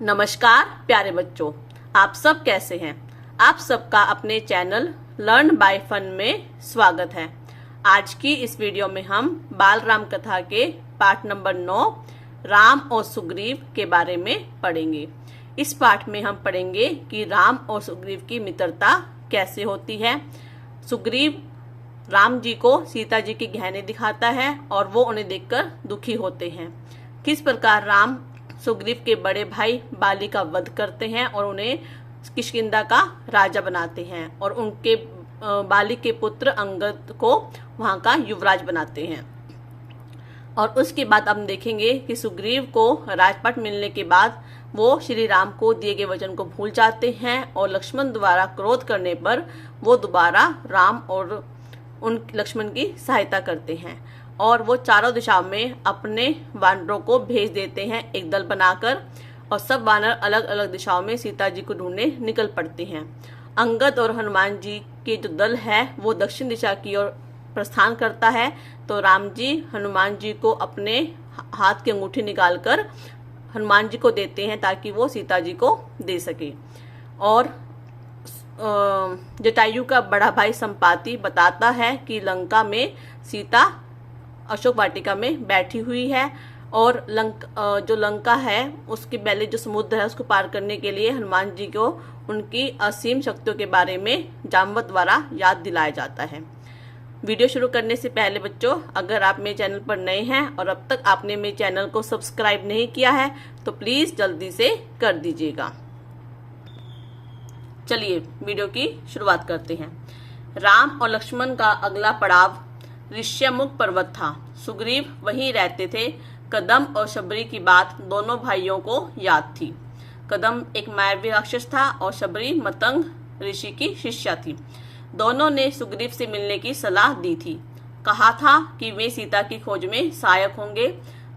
नमस्कार प्यारे बच्चों, आप सब कैसे हैं। आप सबका अपने चैनल लर्न बाय फन में स्वागत है। आज की इस वीडियो में हम बाल राम कथा के पाठ नंबर 9 राम और सुग्रीव के बारे में पढ़ेंगे। इस पाठ में हम पढ़ेंगे कि राम और सुग्रीव की मित्रता कैसे होती है। सुग्रीव राम जी को सीता जी के गहने दिखाता है और वो उन्हें देखकर दुखी होते हैं। किस प्रकार राम सुग्रीव के बड़े भाई बाली का वध करते हैं और उन्हें किष्किंधा का राजा बनाते हैं और उनके बाली के पुत्र अंगद को वहां का युवराज बनाते हैं। और उसके बाद हम देखेंगे कि सुग्रीव को राजपाट मिलने के बाद वो श्री राम को दिए गए वचन को भूल जाते हैं और लक्ष्मण द्वारा क्रोध करने पर वो दोबारा राम और उन लक्ष्मण की सहायता करते हैं और वो चारों दिशाओं में अपने वानरों को भेज देते हैं एक दल बनाकर, और सब वानर अलग अलग दिशाओं में सीता जी को ढूंढने निकल पड़ते हैं। अंगद और हनुमान जी के जो दल है वो दक्षिण दिशा की ओर प्रस्थान करता है, तो राम जी हनुमान जी को अपने हाथ की अंगूठी निकालकर हनुमान जी को देते हैं ताकि वो सीता जी को दे सके। और जटायु का बड़ा भाई संपाति बताता है कि लंका में सीता अशोक वाटिका में बैठी हुई है और जो लंका है उसके पहले जो समुद्र है उसको पार करने के लिए हनुमान जी को उनकी असीम शक्तियों के बारे में जामवंत द्वारा याद दिलाया जाता है। वीडियो शुरू करने से पहले बच्चों, अगर आप मेरे चैनल पर नए हैं और अब तक आपने मेरे चैनल को सब्सक्राइब नहीं किया है तो प्लीज जल्दी से कर दीजिएगा। चलिए वीडियो की शुरुआत करते हैं। राम और लक्ष्मण का अगला पड़ाव ऋष्यमुख पर्वत था। सुग्रीव वहीं रहते थे। कदम और शबरी की बात दोनों भाइयों को याद थी। कदम एक मायावी राक्षस था और शबरी मतंग ऋषि की शिष्या थी। दोनों ने सुग्रीव से मिलने की सलाह दी थी। कहा था कि वे सीता की खोज में सहायक होंगे।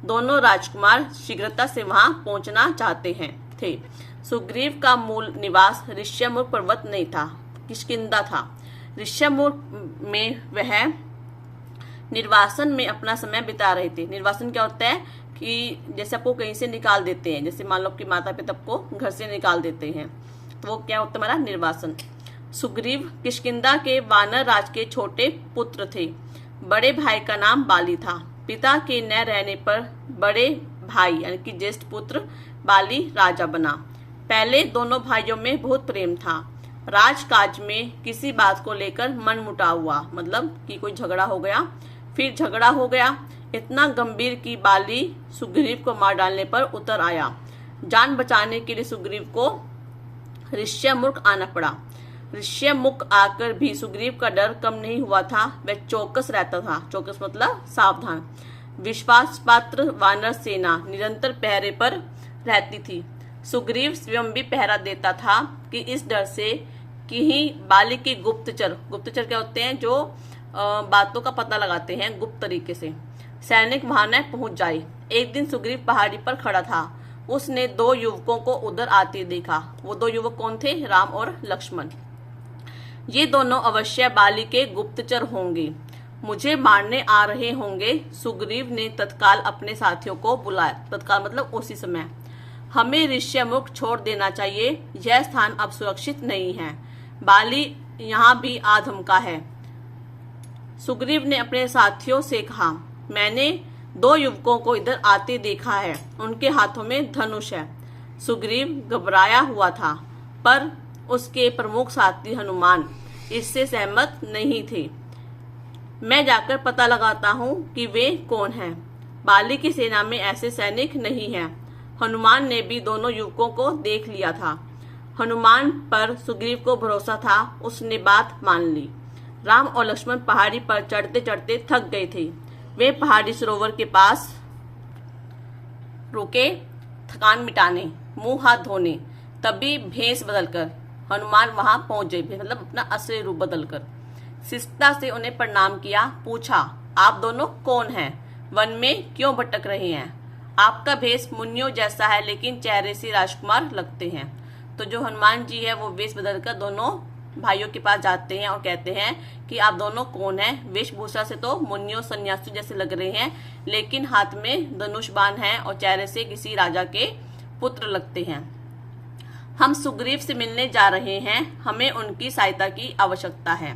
दोनों राजकुमार शीघ्रता से वहां पहुंचना चाहते थे। सुग्रीव का मूल निवास ऋष्यमुख पर्वत नहीं था, किष्किंधा था। ऋष्यमुख में वह निर्वासन में अपना समय बिता रहे थे। निर्वासन क्या होता है कि जैसे आपको कहीं से निकाल देते हैं, जैसे मान लो कि माता पिता को घर से निकाल देते हैं, तो वो क्या होता है हमारा निर्वासन। सुग्रीव किष्किंधा के वानर राज के छोटे पुत्र थे। बड़े भाई का नाम बाली था। पिता के न रहने पर बड़े भाई यानी कि ज्येष्ठ पुत्र बाली राजा बना। पहले दोनों भाइयों में बहुत प्रेम था। राजकाज में किसी बात को लेकर मन मुटाव हुआ, मतलब कि कोई झगड़ा हो गया, फिर झगड़ा हो गया इतना गंभीर कि बाली सुग्रीव को मार डालने पर उतर आया। जान बचाने के लिए सुग्रीव को ऋष्यमुख आना पड़ा। ऋष्यमुख आकर भी सुग्रीव का डर कम नहीं हुआ था। वह चौकस रहता था। चौकस मतलब सावधान। विश्वास पात्र वानर सेना निरंतर पहरे पर रहती थी। सुग्रीव स्वयं भी पहरा देता था कि इस डर से कि ही बाली के गुप्तचर क्या होते हैं, जो बातों का पता लगाते हैं गुप्त तरीके से, सैनिक वहां न पहुंच जाए। एक दिन सुग्रीव पहाड़ी पर खड़ा था। उसने दो युवकों को उधर आते देखा। वो दो युवक कौन थे? राम और लक्ष्मण। ये दोनों अवश्य बाली के गुप्तचर होंगे, मुझे मारने आ रहे होंगे। सुग्रीव ने तत्काल अपने साथियों को बुलाया। तत्काल मतलब उसी समय। हमें ऋष्यमुख छोड़ देना चाहिए, यह स्थान अब सुरक्षित नहीं है। बाली यहाँ भी आ धमका है। सुग्रीव ने अपने साथियों से कहा, मैंने दो युवकों को इधर आते देखा है, उनके हाथों में धनुष है। सुग्रीव घबराया हुआ था, पर उसके प्रमुख साथी हनुमान इससे सहमत नहीं थे। मैं जाकर पता लगाता हूँ कि वे कौन हैं। बाली की सेना में ऐसे सैनिक नहीं हैं। हनुमान ने भी दोनों युवकों को देख लिया था। हनुमान पर सुग्रीव को भरोसा था, उसने बात मान ली। राम और लक्ष्मण पहाड़ी पर चढ़ते चढ़ते थक गए थे। वे पहाड़ी सरोवर के पास रुके थकान मिटाने, मुंह हाथ धोने। तभी भेष बदलकर हनुमान वहां पहुंच गए, मतलब अपना असली रूप बदलकर। शिष्टता से उन्हें प्रणाम किया। पूछा, आप दोनों कौन हैं? वन में क्यों भटक रहे हैं? आपका भेष मुनियों जैसा है लेकिन चेहरे से राजकुमार लगते हैं। तो जो हनुमान जी है वो वेश बदलकर दोनों भाइयों के पास जाते हैं और कहते हैं कि आप दोनों कौन हैं? वेशभूषा से तो मुनियों सन्यासी जैसे लग रहे हैं, लेकिन हाथ में धनुष बाण है और चेहरे से किसी राजा के पुत्र लगते हैं। हम सुग्रीव से मिलने जा रहे हैं, हमें उनकी सहायता की आवश्यकता है।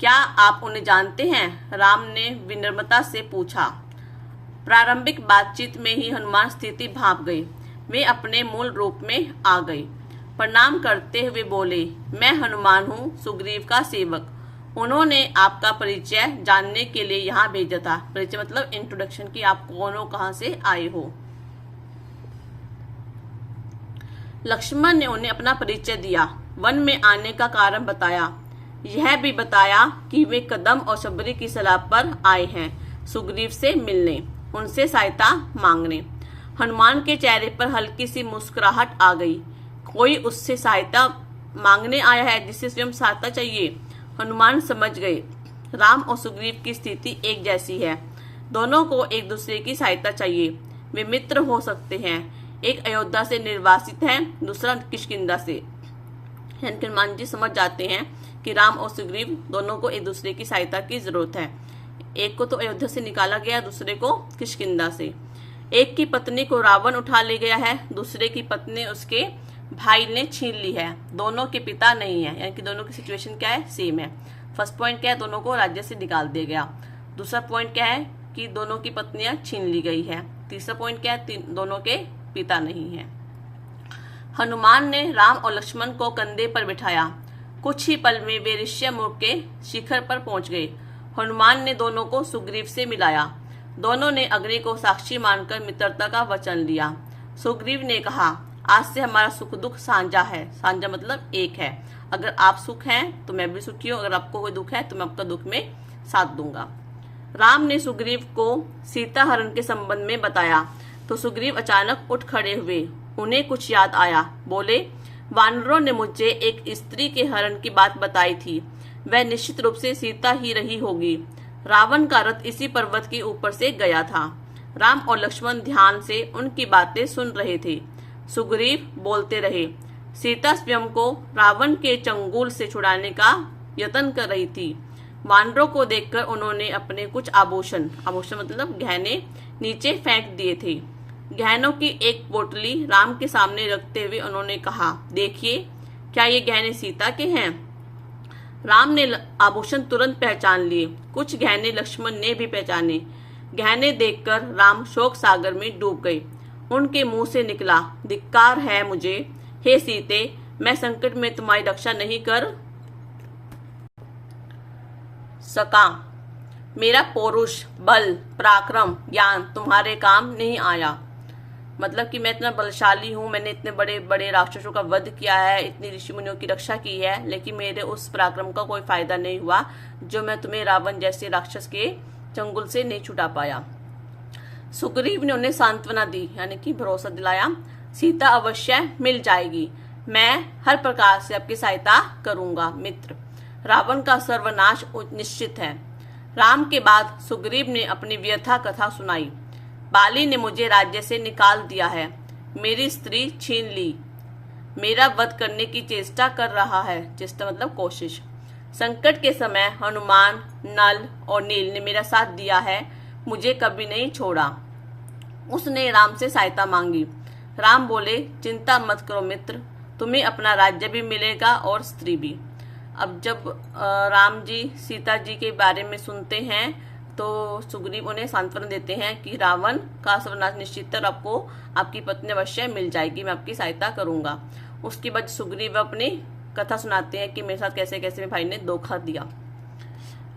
क्या आप उन्हें जानते हैं? राम ने विनम्रता से पूछा। प्रारंभिक बातचीत में ही हनुमान स्थिति भांप गए। वे अपने मूल रूप में आ गए। प्रणाम करते हुए बोले, मैं हनुमान हूँ, सुग्रीव का सेवक। उन्होंने आपका परिचय जानने के लिए यहाँ भेजा था। परिचय मतलब इंट्रोडक्शन की, आप कौन हो, कहाँ से आए हो। लक्ष्मण ने उन्हें अपना परिचय दिया, वन में आने का कारण बताया। यह भी बताया कि वे कदम और शबरी की सलाह पर आए हैं, सुग्रीव से मिलने, उनसे सहायता मांगने। हनुमान के चेहरे पर हल्की सी मुस्कुराहट आ गई। कोई उससे सहायता मांगने आया है जिसे स्वयं सहायता चाहिए। हनुमान समझ गए, राम और सुग्रीव की स्थिति एक जैसी है। दोनों को एक दूसरे की सहायता चाहिए। वे मित्र हो सकते हैं। एक अयोध्या से निर्वासित है, दूसरा किष्किंधा से। हनुमान जी समझ जाते हैं कि राम और सुग्रीव दोनों को एक दूसरे की सहायता की जरूरत है। एक को तो अयोध्या से निकाला गया, दूसरे को किष्किंधा से। एक की पत्नी को रावण उठा ले गया है, दूसरे की पत्नी उसके भाई ने छीन ली है। दोनों के पिता नहीं है, यानी कि दोनों की सिचुएशन क्या है, सेम है। फर्स्ट पॉइंट क्या है, दोनों को राज्य से निकाल दिया गया। दूसरा पॉइंट क्या है कि दोनों की पत्नियां छीन ली गई है। तीसरा पॉइंट क्या है, दोनों के पिता नहीं है। हनुमान ने राम और लक्ष्मण को कंधे पर बिठाया। कुछ ही पल में वे ऋष्यमुख के शिखर पर पहुंच गए। हनुमान ने दोनों को सुग्रीव से मिलाया। दोनों ने अग्नि को साक्षी मानकर मित्रता का वचन लिया। सुग्रीव ने कहा, आज से हमारा सुख दुख साझा है। साझा मतलब एक है। अगर आप सुख हैं तो मैं भी सुखी हूँ, अगर आपको कोई दुख है तो मैं आपका दुख में साथ दूंगा। राम ने सुग्रीव को सीता हरण के संबंध में बताया तो सुग्रीव अचानक उठ खड़े हुए। उन्हें कुछ याद आया। बोले, वानरों ने मुझे एक स्त्री के हरण की बात बताई थी। वह निश्चित रूप से सीता ही रही होगी। रावण का रथ इसी पर्वत के ऊपर से गया था। राम और लक्ष्मण ध्यान से उनकी बातें सुन रहे थे। सुग्रीव बोलते रहे, सीता स्वयं को रावण के चंगुल से छुड़ाने का यत्न कर रही थी। वानरों को देखकर उन्होंने अपने कुछ आभूषण मतलब गहने नीचे फेंक दिए थे। गहनों की एक पोटली राम के सामने रखते हुए उन्होंने कहा, देखिए, क्या ये गहने सीता के हैं? राम ने आभूषण तुरंत पहचान लिए। कुछ गहने लक्ष्मण ने भी पहचाने। गहने देखकर राम शोक सागर में डूब गए। उनके मुंह से निकला, धिक्कार है मुझे, हे सीते, मैं संकट में तुम्हारी रक्षा नहीं कर सका। मेरा पौरुष, बल, पराक्रम, ज्ञान तुम्हारे काम नहीं आया। मतलब कि मैं इतना बलशाली हूँ, मैंने इतने बड़े बड़े राक्षसों का वध किया है, इतनी ऋषि मुनियों की रक्षा की है, लेकिन मेरे उस पराक्रम का कोई फायदा नहीं हुआ जो मैं तुम्हें रावण जैसे राक्षस के चंगुल से नहीं छुटा पाया। सुग्रीव ने उन्हें सांत्वना दी, यानी कि भरोसा दिलाया, सीता अवश्य मिल जाएगी। मैं हर प्रकार से आपकी सहायता करूंगा मित्र। रावण का सर्वनाश निश्चित है। राम के बाद सुग्रीव ने अपनी व्यथा कथा सुनाई। बाली ने मुझे राज्य से निकाल दिया है, मेरी स्त्री छीन ली, मेरा वध करने की चेष्टा कर रहा है। चेष्टा मतलब कोशिश। संकट के समय हनुमान, नल और नील ने मेरा साथ दिया है, मुझे कभी नहीं छोड़ा। उसने राम से सहायता मांगी। राम बोले, चिंता मत करो मित्र, तुम्हें अपना राज्य भी मिलेगा और स्त्री भी। अब जब राम जी सीता जी के बारे में सुनते हैं तो सुग्रीव उन्हें सांत्वना देते हैं कि रावण का सर्वनाश निश्चित है, आपको आपकी पत्नी अवश्य मिल जाएगी, मैं आपकी सहायता करूंगा। उसके बाद सुग्रीव अपनी कथा सुनाते हैं कि मेरे साथ कैसे कैसे मेरे भाई ने धोखा दिया।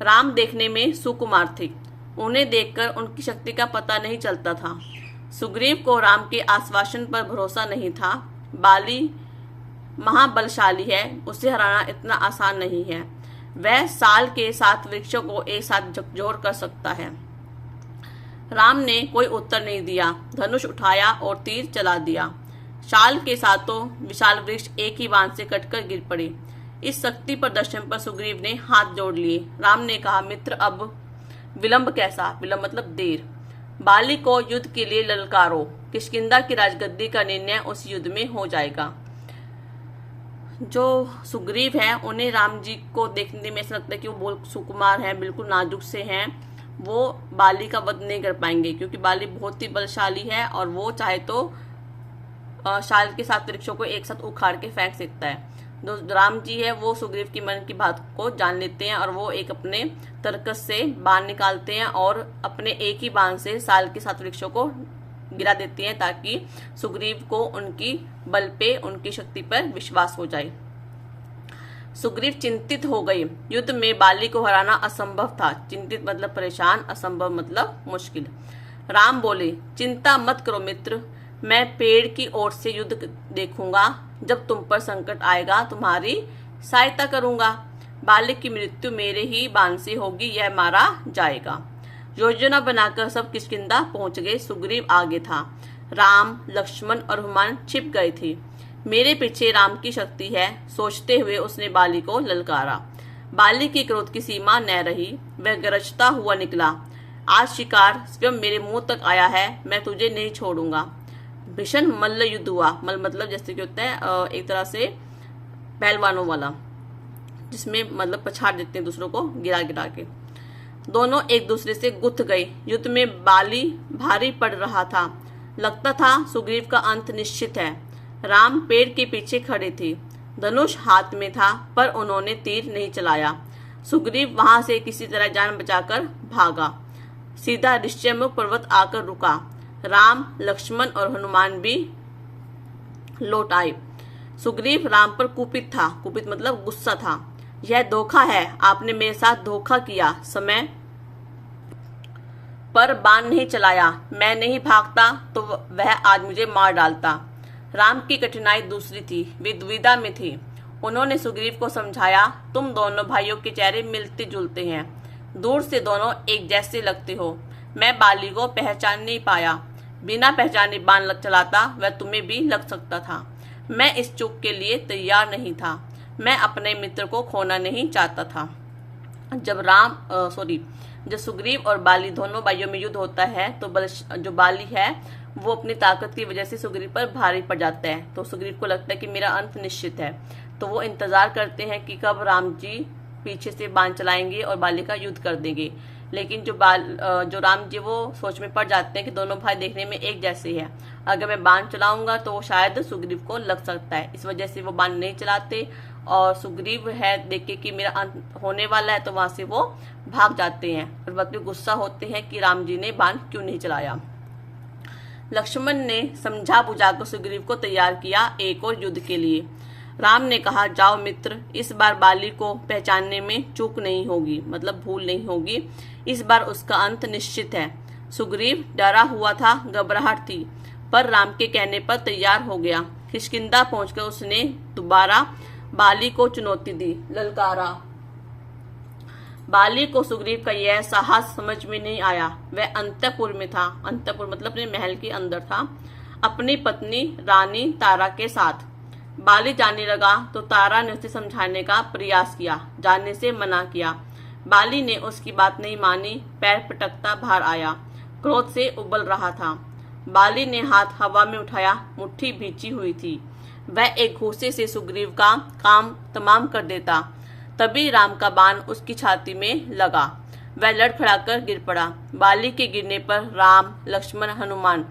राम देखने में सुकुमार थे, उन्हें देखकर उनकी शक्ति का पता नहीं चलता था। सुग्रीव को राम के आश्वासन पर भरोसा नहीं था। बाली महाबलशाली है, उसे हराना इतना आसान नहीं है। वह साल के 7 वृक्षों को एक साथ झकझोर कर सकता है। राम ने कोई उत्तर नहीं दिया, धनुष उठाया और तीर चला दिया। शाल के सातों विशाल वृक्ष एक ही बाण से कटकर गिर पड़े। इस शक्ति प्रदर्शन पर सुग्रीव ने हाथ जोड़ लिए। राम ने कहा, मित्र, अब विलंब कैसा? विलंब मतलब देर। बाली को युद्ध के लिए ललकारो, किष्किंधा की राजगद्दी का निर्णय उस युद्ध में हो जाएगा। जो सुग्रीव है उन्हें राम जी को देखने में ऐसा लगता है कि वो बहुत सुकुमार हैं, बिल्कुल नाजुक से हैं, वो बाली का वध नहीं कर पाएंगे क्योंकि बाली बहुत ही बलशाली है और वो चाहे तो साल के 7 वृक्षों को एक साथ उखाड़ के फेंक सकता है। जो राम जी है वो सुग्रीव की मन की बात को जान लेते हैं और वो एक अपने तरकस से बाण निकालते हैं और अपने एक ही बाण से साल के 7 वृक्षों को गिरा देती हैं ताकि सुग्रीव को उनकी बल पे, उनकी शक्ति पर विश्वास हो जाए। सुग्रीव चिंतित हो गए। युद्ध में बाली को हराना असंभव था। चिंतित मतलब परेशान, असंभव मतलब मुश्किल। राम बोले, चिंता मत करो मित्र, मैं पेड़ की ओर से युद्ध देखूंगा। जब तुम पर संकट आएगा तुम्हारी सहायता करूंगा। बाली की मृत्यु मेरे ही बाण से होगी, यह मारा जाएगा। योजना बनाकर सब किष्किंधा पहुंच गए। सुग्रीव आगे था। राम, लक्ष्मण और हनुमान छिप गए थे। मेरे पीछे राम की शक्ति है, सोचते हुए उसने बाली को ललकारा। बाली की क्रोध की सीमा न रही। वह गरजता हुआ निकला, आज शिकार स्वयं मेरे मुंह तक आया है, मैं तुझे नहीं छोड़ूंगा। भीषण मल्ल युद्ध हुआ। मल्ल मतलब जैसे कि होता है एक तरह से पहलवानों वाला, जिसमें मतलब पछाड़ देते हैं दूसरों को गिरा गिरा के। दोनों एक दूसरे से गुथ गए। युद्ध में बाली भारी पड़ रहा था। लगता था सुग्रीव का अंत निश्चित है। राम पेड़ के पीछे खड़े थे। धनुष हाथ में था पर उन्होंने तीर नहीं चलाया। सुग्रीव वहां से किसी तरह जान बचाकर भागा। सीधा ऋष्यमुख पर्वत आकर रुका। राम, लक्ष्मण और हनुमान भी लौट आए। सुग्रीव राम पर कुपित था। कुपित मतलब गुस्सा था। यह धोखा है, आपने मेरे साथ धोखा किया। समय पर बाण नहीं चलाया। मैं नहीं भागता तो वह आज मुझे मार डालता। राम की कठिनाई दूसरी थी। वे दुविधा में थे। उन्होंने सुग्रीव को समझाया, तुम दोनों भाइयों के चेहरे मिलते जुलते हैं, दूर से दोनों एक जैसे लगते हो। मैं बाली को पहचान नहीं पाया। बिना पहचाने बाण चलाता वह तुम्हें भी लग सकता था। मैं इस चूक के लिए तैयार नहीं था। मैं अपने मित्र को खोना नहीं चाहता था। जब सुग्रीव और बाली दोनों भाइयों में युद्ध होता है तो जो बाली है वो अपनी ताकत की वजह से सुग्रीव पर भारी पड़ जाता है। तो सुग्रीव को लगता है कि मेरा अंत निश्चित है। तो वो इंतजार करते हैं कि कब राम जी पीछे से बाण चलाएंगे और बाली का युद्ध कर देंगे। लेकिन जो राम जी वो सोच में पड़ जाते हैं कि दोनों भाई देखने में एक जैसे हैं, अगर मैं बाण चलाऊंगा तो वो शायद सुग्रीव को लग सकता है। इस वजह से वो बाण नहीं चलाते और सुग्रीव है देख के कि मेरा अंत होने वाला है तो वहां से वो भाग जाते हैं और वक्त में गुस्सा होते हैं कि राम जी ने बाण क्यों नहीं चलाया। लक्ष्मण ने समझा बुझाकर सुग्रीव को तैयार किया एक और युद्ध के लिए। राम ने कहा, जाओ मित्र, इस बार बाली को पहचानने में चूक नहीं होगी, मतलब भूल नहीं होगी। इस बार उसका अंत निश्चित है। सुग्रीव डरा हुआ था, घबराहट थी, पर राम के कहने पर तैयार हो गया। किष्किंधा पहुंचकर उसने दोबारा बाली को चुनौती दी, ललकारा। बाली को सुग्रीव का यह साहस समझ में नहीं आया। वह अंतपुर में था। अंतपुर मतलब अपने महल के अंदर था, अपनी पत्नी रानी तारा के साथ। बाली जाने लगा तो तारा ने उसे समझाने का प्रयास किया, जाने से मना किया। बाली ने उसकी बात नहीं मानी। पैर पटकता बाहर आया, क्रोध से उबल रहा था। बाली ने हाथ हवा में उठाया, मुट्ठी भींची हुई थी। वह एक घूंसे से सुग्रीव का काम तमाम कर देता। तभी राम का बाण उसकी छाती में लगा। वह लड़खड़ाकर गिर पड़ा। बाली के गिरने पर राम, लक्ष्मण, हनुमान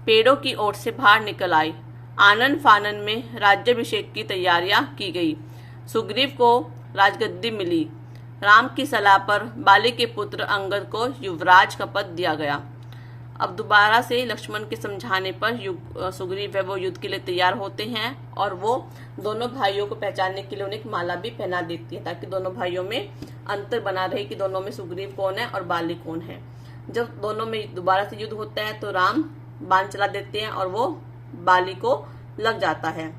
पेड़ों की ओर से बाहर निकल आए। आनन फानन में राज्याभिषेक की तैयारियां की गई। सुग्रीव को राजगद्दी मिली। राम की सलाह पर बाली के पुत्र अंगद को युवराज का पद दिया गया। अब दोबारा से लक्ष्मण के समझाने पर सुग्रीव है वो युद्ध के लिए तैयार होते हैं और वो दोनों भाइयों को पहचानने के लिए उन्हें एक माला भी पहना देती है ताकि दोनों भाइयों में अंतर बना रहे कि दोनों में सुग्रीव कौन है और बाली कौन है। जब दोनों में दोबारा से युद्ध होता है तो राम बाण चला देते हैं और वो बाली को लग जाता है,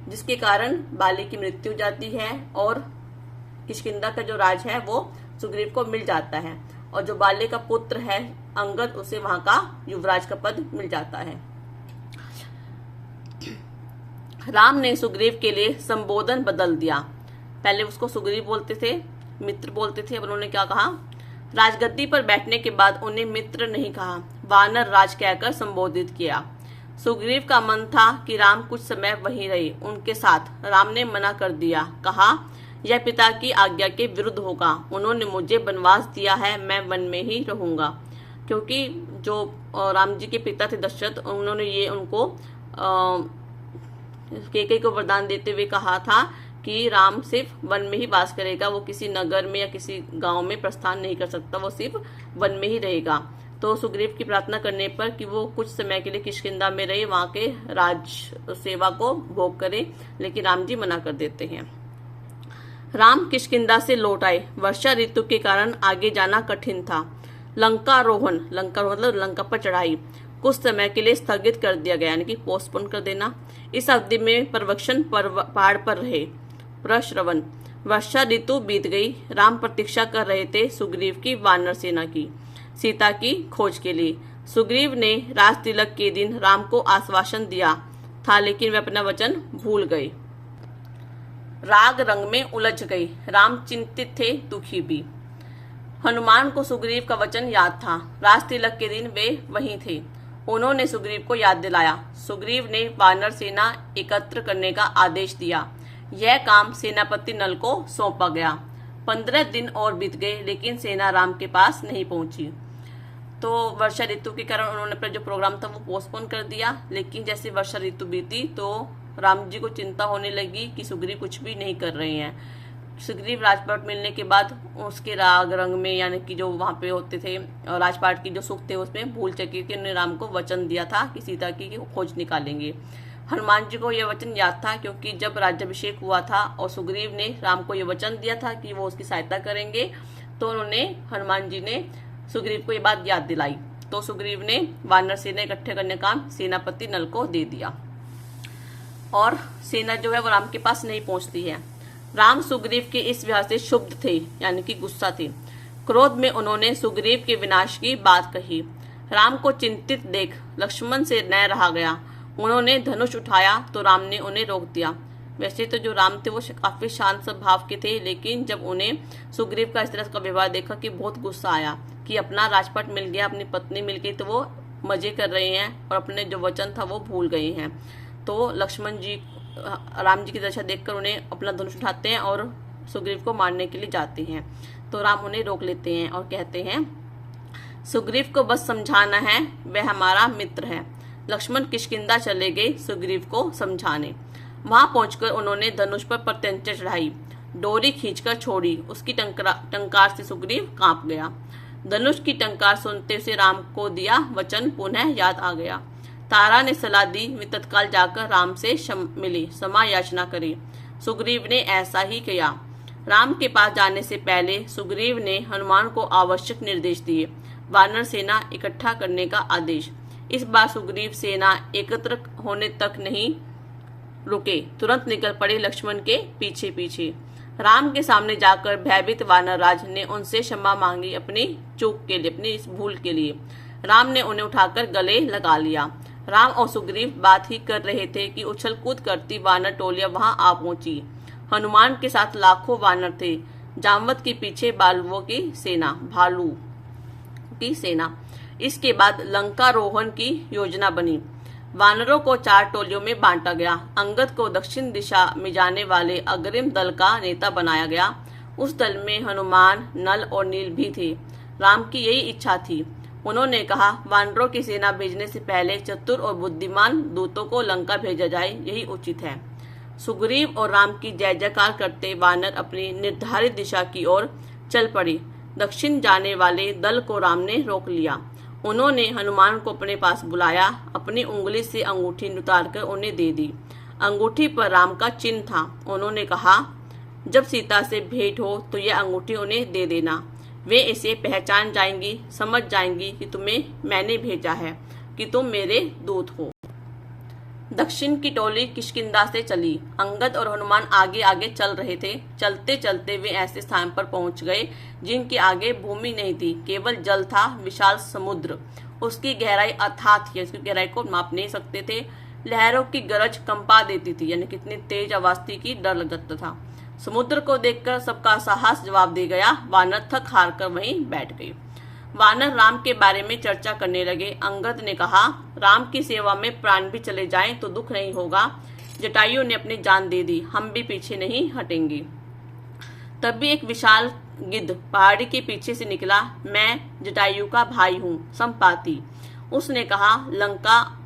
जिसके कारण बाली की मृत्यु हो जाती है और किष्किंधा का जो राज है वो सुग्रीव को मिल जाता है और जो बाली का पुत्र है अंगद उसे वहां का युवराज का पद मिल जाता है। राम ने सुग्रीव के लिए संबोधन बदल दिया। पहले उसको सुग्रीव बोलते थे, मित्र बोलते थे, अब उन्होंने क्या कहा? राजगद्दी पर बैठने के बाद उन्हें मित्र नहीं कहा, वानर राज कहकर संबोधित किया। सुग्रीव का मन था कि राम कुछ समय वहीं रहे उनके साथ। राम ने मना कर दिया, कहा यह पिता की आज्ञा के विरुद्ध होगा। उन्होंने मुझे वनवास दिया है, मैं वन में ही रहूंगा। क्योंकि जो राम जी के पिता थे दशरथ, उन्होंने ये उनको कैकेयी को वरदान देते हुए कहा था कि राम सिर्फ वन में ही वास करेगा, वो किसी नगर में या किसी गांव में प्रस्थान नहीं कर सकता, वो सिर्फ वन में ही रहेगा। तो सुग्रीव की प्रार्थना करने पर कि वो कुछ समय के लिए किष्किंधा में रहे, वहां के राज सेवा को भोग करे, लेकिन राम जी मना कर देते हैं। राम किष्किंधा से लौट आए। वर्षा ऋतु के कारण आगे जाना कठिन था। लंकारोहण मतलब लंका पर चढ़ाई कुछ समय के लिए स्थगित कर दिया गया, यानी कि पोस्टपोन कर देना। इस अवधि में परवक्षण पहाड़ पर रहे। प्रश्रवण। वर्षा ऋतु बीत गई। राम प्रतीक्षा कर रहे थे सुग्रीव की वानर सेना की, सीता की खोज के लिए। सुग्रीव ने राज तिलक के दिन राम को आश्वासन दिया था, लेकिन वे अपना वचन भूल गए। राग रंग में उलझ गए। राम चिंतित थे, दुखी भी। हनुमान को सुग्रीव का वचन याद था। राज तिलक के दिन वे वहीं थे। उन्होंने सुग्रीव को याद दिलाया। सुग्रीव ने वानर सेना एकत्र करने का आदेश दिया। यह काम सेनापति नल को सौंपा गया। 15 दिन और बीत गए, लेकिन सेना राम के पास नहीं पहुंची। तो वर्षा ऋतु के कारण उन्होंने अपना जो प्रोग्राम था वो पोस्टपोन कर दिया। लेकिन जैसे वर्षा ऋतु बीती तो राम जी को चिंता होने लगी कि सुग्रीव कुछ भी नहीं कर रहे हैं। सुग्रीव राजपाट मिलने के बाद उसके राग रंग में, यानी कि जो वहां पे होते थे राजपाट की जो सुख थे, उसमें भूल चुके कि उन्होंने राम को वचन दिया था कि सीता की खोज निकालेंगे। हनुमान जी को यह वचन याद था, क्योंकि जब राज्याभिषेक हुआ था और सुग्रीव ने राम को यह वचन दिया था कि वो उसकी सहायता करेंगे, तो उन्होंने हनुमान जी ने सुग्रीव को ये बात याद दिलाई। तो सुग्रीव ने वानर सेना इकट्ठे करने का काम सेनापति नल को दे दिया और सेना जो है वो राम के पास नहीं पहुंचती है। राम सुग्रीव के इस व्यवहार से क्षुब्ध थे, यानी कि गुस्सा थे। क्रोध में उन्होंने सुग्रीव के विनाश की बात कही। राम को चिंतित देख लक्ष्मण से न रहा गया। उन्होंने धनुष उठाया तो राम ने उन्हें रोक दिया। वैसे तो जो राम थे वो काफी शांत स्वभाव के थे, लेकिन जब उन्हें सुग्रीव का इस तरह का व्यवहार देखा कि बहुत गुस्सा आया कि अपना राजपाट मिल गया, अपनी पत्नी मिल गई, तो वो मजे कर रहे हैं और अपने जो वचन था वो भूल गए हैं। तो लक्ष्मण जी राम जी की दशा देखकर उन्हें अपना धनुष उठाते हैं और सुग्रीव को मारने के लिए जाते हैं। तो राम उन्हें रोक लेते हैं और कहते हैं, सुग्रीव को बस समझाना है, वह हमारा मित्र है। लक्ष्मण किष्किंधा चले गए सुग्रीव को समझाने। वहां पहुंचकर उन्होंने धनुष पर प्रत्यंचा चढ़ाई, डोरी खींचकर छोड़ी। उसकी टंकार से सुग्रीव कांप गया। धनुष की टंकार सुनते से राम को दिया वचन पुनः याद आ गया। तारा ने सलाह दी वे तत्काल जाकर राम से मिली, क्षमा याचना करी। सुग्रीव ने ऐसा ही किया। राम के पास जाने से पहले सुग्रीव ने हनुमान को आवश्यक निर्देश दिए। वानर सेना इकट्ठा करने का आदेश। इस बार सुग्रीव सेना एकत्र होने तक नहीं रुके, तुरंत निकल पड़े लक्ष्मण के पीछे पीछे। राम के सामने जाकर भयभीत वानरराज ने उनसे क्षमा मांगी अपनी चूक के लिए, अपनी इस भूल के लिए। राम ने उन्हें उठाकर गले लगा लिया। राम और सुग्रीव बात ही कर रहे थे कि उछल कूद करती वानर टोलियां वहां आ पहुंची। हनुमान के साथ लाखों वानर थे। जामवंत के पीछे भालुओं की सेना, भालू की सेना। इसके बाद लंकारोहण की योजना बनी। वानरों को 4 टोलियों में बांटा गया। अंगद को दक्षिण दिशा में जाने वाले अग्रिम दल का नेता बनाया गया। उस दल में हनुमान, नल और नील भी थे। राम की यही इच्छा थी। उन्होंने कहा, वानरों की सेना भेजने से पहले चतुर और बुद्धिमान दूतों को लंका भेजा जाए, यही उचित है। सुग्रीव और राम की जय जयकार करते वानर अपनी निर्धारित दिशा की ओर चल पड़े। दक्षिण जाने वाले दल को राम ने रोक लिया। उन्होंने हनुमान को अपने पास बुलाया, अपनी उंगली से अंगूठी उतारकर उन्हें दे दी। अंगूठी पर राम का चिन्ह था। उन्होंने कहा, जब सीता से भेंट हो तो यह अंगूठी उन्हें दे देना। वे इसे पहचान जाएंगी, समझ जाएंगी कि तुम्हें मैंने भेजा है, कि तुम मेरे दूत हो। दक्षिण की टोली किष्किंधा से चली। अंगद और हनुमान आगे आगे चल रहे थे। चलते चलते वे ऐसे स्थान पर पहुंच गए जिनके आगे भूमि नहीं थी, केवल जल था, विशाल समुद्र। उसकी गहराई अथाह थी, उसकी गहराई को माप नहीं सकते थे। लहरों की गरज कंपा देती थी, यानी कितनी तेज आवाज थी कि डर लग जाता था। समुद्र को देखकर सबका साहस जवाब दे गया। वानर थक हार कर वहीं बैठ गए। वानर राम के बारे में चर्चा करने लगे। अंगद ने कहा, राम की सेवा में प्राण भी चले जाएं तो दुख नहीं होगा। जटायु ने अपनी जान दे दी, हम भी पीछे नहीं हटेंगे। तभी एक विशाल गिद्ध पहाड़ी के पीछे से निकला। मैं जटायु का भाई हूँ, संपाति। उसने कहा,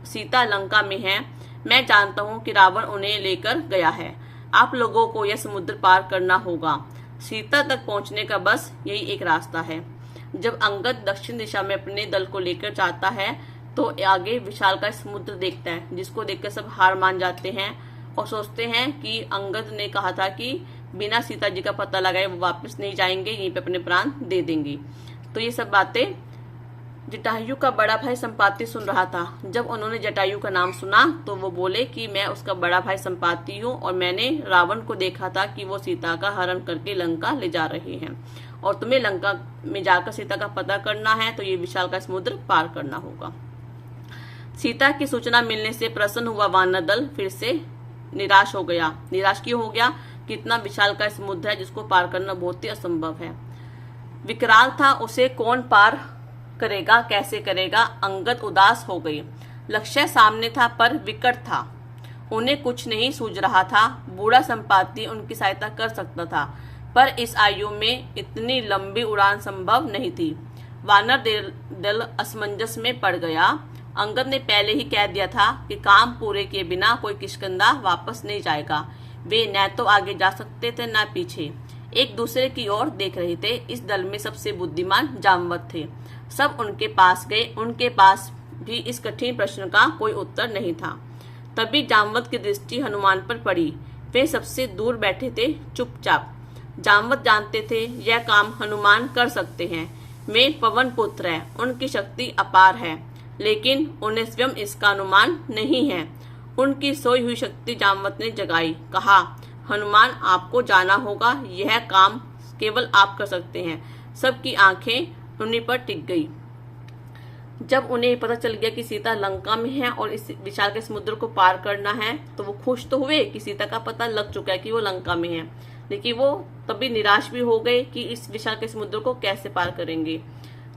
सीता लंका में है, मैं जानता हूँ कि रावण उन्हें लेकर गया है। आप लोगों को यह समुद्र पार करना होगा। सीता तक पहुंचने का बस यही एक रास्ता है। जब अंगद दक्षिण दिशा में अपने दल को लेकर जाता है तो आगे विशालकाय समुद्र देखता है, जिसको देखकर सब हार मान जाते हैं और सोचते हैं कि अंगद ने कहा था कि बिना सीता जी का पता लगाए वो वापस नहीं जाएंगे, यहीं पे अपने प्राण दे देंगे। तो ये सब बातें जटायु का बड़ा भाई संपाति सुन रहा था। जब उन्होंने जटायु का नाम सुना तो वो बोले कि मैं उसका बड़ा भाई संपाति हूँ और मैंने रावण को देखा था कि वो सीता का हरण करके लंका ले जा रहे हैं और तुम्हें लंका में जाकर सीता का पता करना है, तो ये विशाल का समुद्र पार करना होगा। सीता की सूचना मिलने से प्रसन्न हुआ वानर दल फिर से निराश हो गया। निराश क्यों हो गया? कितना विशाल का समुद्र है जिसको पार करना बहुत ही असंभव है। विकराल था, उसे कौन पार करेगा, कैसे करेगा? अंगद उदास हो गई। लक्ष्य सामने था पर विकट था, उन्हें कुछ नहीं सूझ रहा था। बूढ़ा संपाति उनकी सहायता कर सकता था पर इस आयु में इतनी लंबी उड़ान संभव नहीं थी। वानर दल असमंजस में पड़ गया। अंगद ने पहले ही कह दिया था कि काम पूरे किए बिना कोई किष्किंधा वापस नहीं जाएगा। वे न तो आगे जा सकते थे न पीछे, एक दूसरे की ओर देख रहे थे। इस दल में सबसे बुद्धिमान जामवत थे। सब उनके पास गए, उनके पास भी इस कठिन प्रश्न का कोई उत्तर नहीं था। तभी जामवत की दृष्टि हनुमान पर पड़ी। वे सबसे दूर बैठे थे, चुपचाप। जामवत जानते थे यह काम हनुमान कर सकते हैं। वे पवन पुत्र हैं, उनकी शक्ति अपार है, लेकिन उन्हें स्वयं इसका अनुमान नहीं है। उनकी सोई हुई शक्ति जामवत ने जगाई। कहा, हनुमान आपको जाना होगा, यह काम केवल आप कर सकते हैं। सबकी आंखें उन्हीं पर टिक गई। जब उन्हें पता चल गया कि सीता लंका में है और इस विशाल के समुद्र को पार करना है तो वो खुश तो हुए कि सीता का पता लग चुका है कि वो लंका में है, लेकिन वो तभी निराश भी हो गए कि इस विशाल के समुद्र को कैसे पार करेंगे।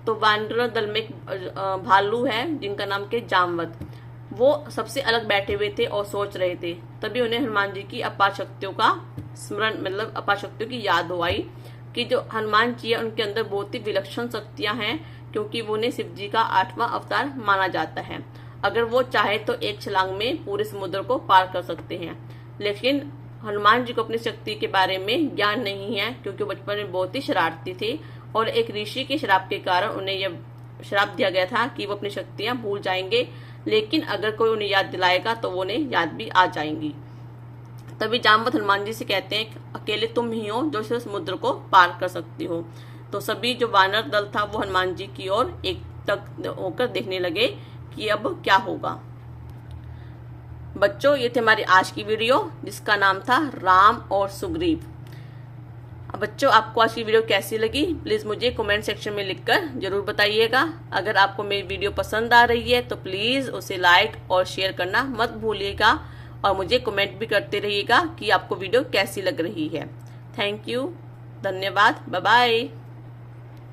तो वानर दल में एक भालू है जिनका नाम के जामवत, वो सबसे अलग बैठे हुए थे और सोच रहे थे। तभी उन्हें हनुमान जी की अपार शक्तियों का स्मरण, मतलब अपार शक्तियों की याद हो आई कि जो हनुमान जी है उनके अंदर बहुत ही विलक्षण शक्तियां हैं, क्योंकि वो उन्हें शिव जी का 8वां अवतार माना जाता है। अगर वो चाहे तो एक छलांग में पूरे समुद्र को पार कर सकते हैं, लेकिन हनुमान जी को अपनी शक्ति के बारे में ज्ञान नहीं है, क्योंकि बचपन में बहुत ही शरारती थे और एक ऋषि के श्राप के कारण उन्हें यह श्राप दिया गया था कि वो अपनी शक्तियां भूल जाएंगे, लेकिन अगर कोई उन्हें याद दिलाएगा तो वो उन्हें याद भी आ जाएंगी। तभी जामवत हनुमान जी से कहते हैं, अकेले तुम ही हो जो इस समुद्र को पार कर सकती हो। तो सभी जो वानर दल था वो हनुमान जी की ओर एक टक होकर देखने लगे कि अब क्या होगा। बच्चों, ये थे हमारी आज की वीडियो जिसका नाम था राम और सुग्रीव। अब बच्चों, आपको आज की वीडियो कैसी लगी प्लीज मुझे कमेंट सेक्शन में लिखकर जरूर बताइएगा। अगर आपको मेरी वीडियो पसंद आ रही है तो प्लीज उसे लाइक और शेयर करना मत भूलिएगा और मुझे कमेंट भी करते रहिएगा कि आपको वीडियो कैसी लग रही है। थैंक यू, धन्यवाद, बाय बाय।